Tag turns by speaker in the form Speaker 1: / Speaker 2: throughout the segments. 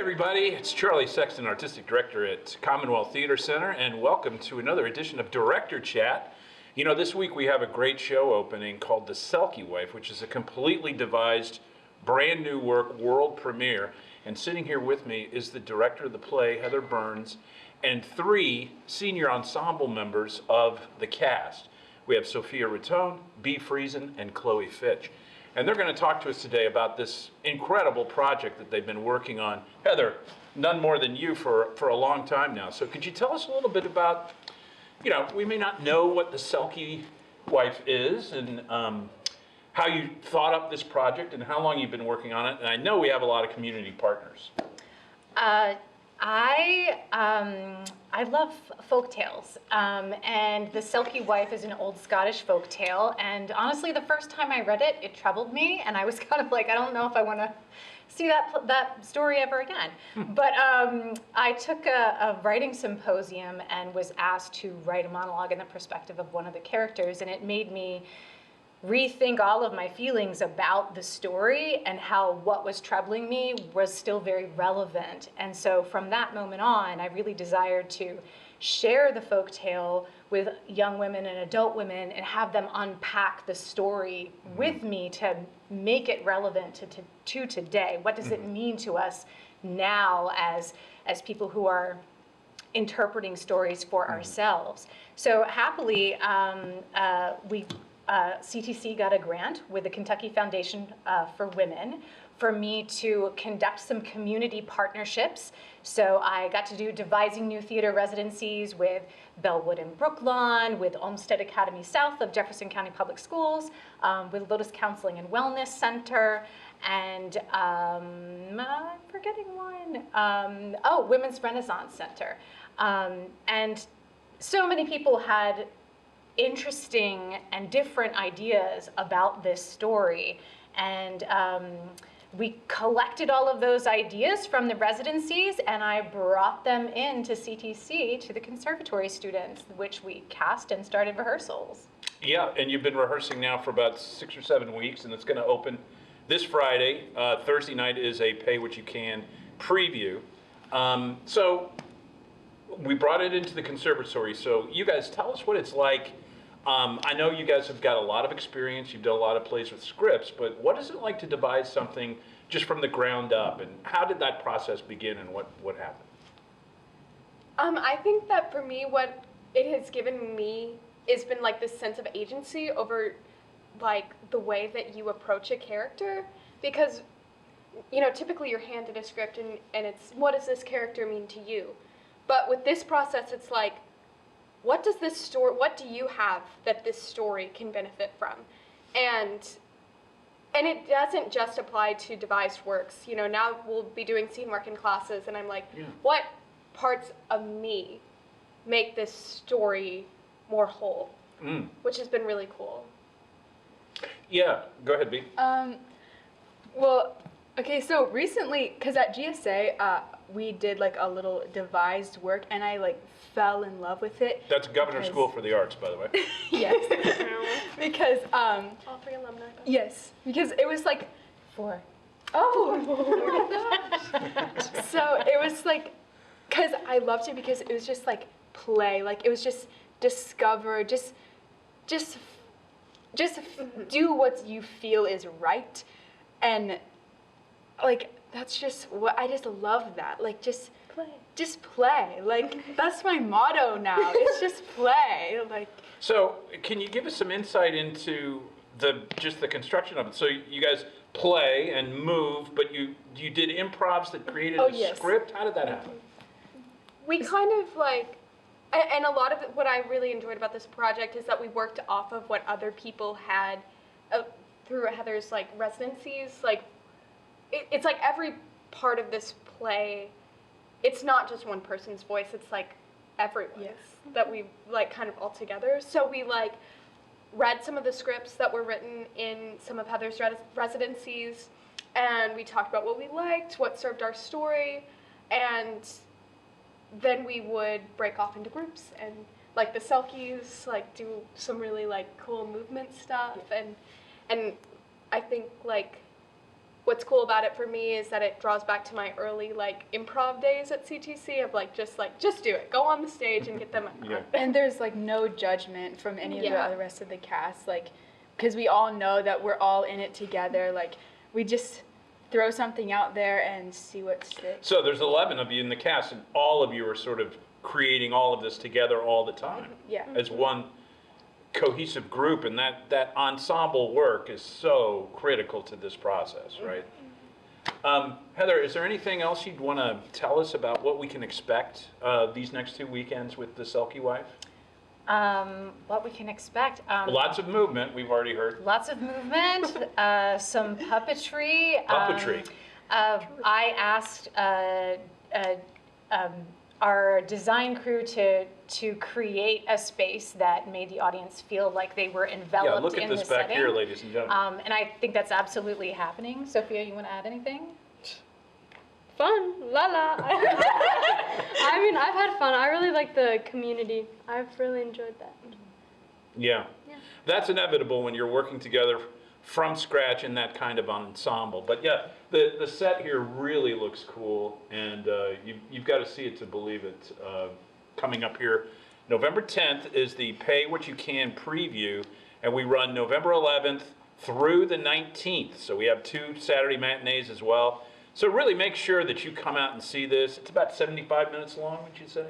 Speaker 1: everybody, it's Charlie Sexton, Artistic Director at Commonwealth Theater Center, and welcome to another edition of Director Chat. You know, this week we have a great show opening called The Selkie Wife, which is a completely devised, brand new work, world premiere. And sitting here with me is the director of the play, Heather Burns, and three senior ensemble members of the cast. We have Sophia Raton, Bea Friesen, and Chloe Fitch. And they're going to talk to us today about this incredible project that they've been working on. Heather, none more than you for a long time now. So could you tell us a little bit about, you know, we may not know what the Selkie Wife is and how you thought up this project and how long you've been working on it. And I know we have a lot of community partners.
Speaker 2: I love folk tales, and The Selkie Wife is an old Scottish folk tale, and honestly, the first time I read it, it troubled me, and I was kind of like, I don't know if I want to see that story ever again. But I took a writing symposium and was asked to write a monologue in the perspective of one of the characters, and it made me rethink all of my feelings about the story and how what was troubling me was still very relevant. And so from that moment on, I really desired to share the folktale with young women and adult women and have them unpack the story with me to make it relevant to today. What does it mean to us now as people who are interpreting stories for ourselves? So happily, CTC got a grant with the Kentucky Foundation for Women for me to conduct some community partnerships. So I got to do devising new theater residencies with Bellwood and Brooklawn, with Olmsted Academy South of Jefferson County Public Schools, with Lotus Counseling and Wellness Center, and I'm forgetting one. Women's Renaissance Center. And so many people had interesting and different ideas about this story, and we collected all of those ideas from the residencies, and I brought them into CTC to the conservatory students, which we cast and started rehearsals.
Speaker 1: Yeah, and you've been rehearsing now for about 6 or 7 weeks, and it's going to open this Friday. Thursday night is a pay what you can preview. So we brought it into the conservatory, so you guys tell us what it's like. I know you guys have got a lot of experience, you've done a lot of plays with scripts, but what is it like to devise something just from the ground up, and how did that process begin, and what happened?
Speaker 3: I think that for me, what it has given me has been like this sense of agency over like the way that you approach a character, because, you know, typically you're handed a script and it's, what does this character mean to you? But with this process, it's like, what do you have that this story can benefit from? And it doesn't just apply to devised works. You know, now we'll be doing scene work in classes, and I'm like, what parts of me make this story more whole? Which has been really cool.
Speaker 1: Yeah, go ahead, Bea.
Speaker 4: Well, okay, so recently, because at GSA, we did like a little devised work, and I like fell in love with it.
Speaker 1: That's Governor School for the Arts, by the way.
Speaker 4: Yes. Because
Speaker 3: all three alumni.
Speaker 4: yes, because it was like
Speaker 2: 4.
Speaker 4: Oh my gosh. So it was like, because I loved it because it was just like play, like it was just discover, just do what you feel is right, and like that's just what I just love that, like just play, like that's my motto now. It's just play, like.
Speaker 1: So can you give us some insight into the construction of it? So you guys play and move, but you did improvs that created a script. How did that happen?
Speaker 3: We kind of like, and a lot of what I really enjoyed about this project is that we worked off of what other people had through Heather's like residencies. Like it's like every part of this play, it's not just one person's voice, it's like everyone that we like kind of all together. So we like read some of the scripts that were written in some of Heather's residencies, and we talked about what we liked, what served our story, and then we would break off into groups and like the Selkies like do some really like cool movement stuff, and I think like what's cool about it for me is that it draws back to my early like improv days at CTC of like just do it, go on the stage and get them.
Speaker 1: Yeah.
Speaker 4: And there's like no judgment from any of the
Speaker 3: Yeah.
Speaker 4: other rest of the cast, like, because we all know that we're all in it together. Like, we just throw something out there and see what sticks.
Speaker 1: So there's 11 of you in the cast, and all of you are sort of creating all of this together all the time
Speaker 4: Yeah.
Speaker 1: as one cohesive group, and that ensemble work is so critical to this process, right? Heather, is there anything else you'd want to tell us about what we can expect these next 2 weekends with the Selkie Wife?
Speaker 2: What we can expect.
Speaker 1: Lots of movement, we've already heard.
Speaker 2: Lots of movement, some puppetry.
Speaker 1: Puppetry.
Speaker 2: I asked our design crew to create a space that made the audience feel like they were enveloped
Speaker 1: Yeah, look at
Speaker 2: in
Speaker 1: this
Speaker 2: the
Speaker 1: back
Speaker 2: setting.
Speaker 1: here, ladies and gentlemen.
Speaker 2: And I think that's absolutely happening. Sophia, you want to add anything?
Speaker 5: Fun, la la. I mean, I've had fun. I really like the community. I've really enjoyed that.
Speaker 1: Yeah. That's inevitable when you're working together from scratch in that kind of ensemble. But yeah, the set here really looks cool, and you've got to see it to believe it. Coming up here, November 10th is the Pay What You Can preview, and we run November 11th through the 19th. So we have 2 Saturday matinees as well. So really make sure that you come out and see this. It's about 75 minutes long, would you say?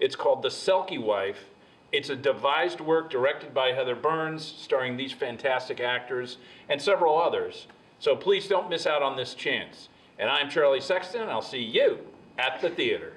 Speaker 1: It's called The Selkie Wife. It's a devised work directed by Heather Burns, starring these fantastic actors and several others. So please don't miss out on this chance. And I'm Charlie Sexton, and I'll see you at the theater.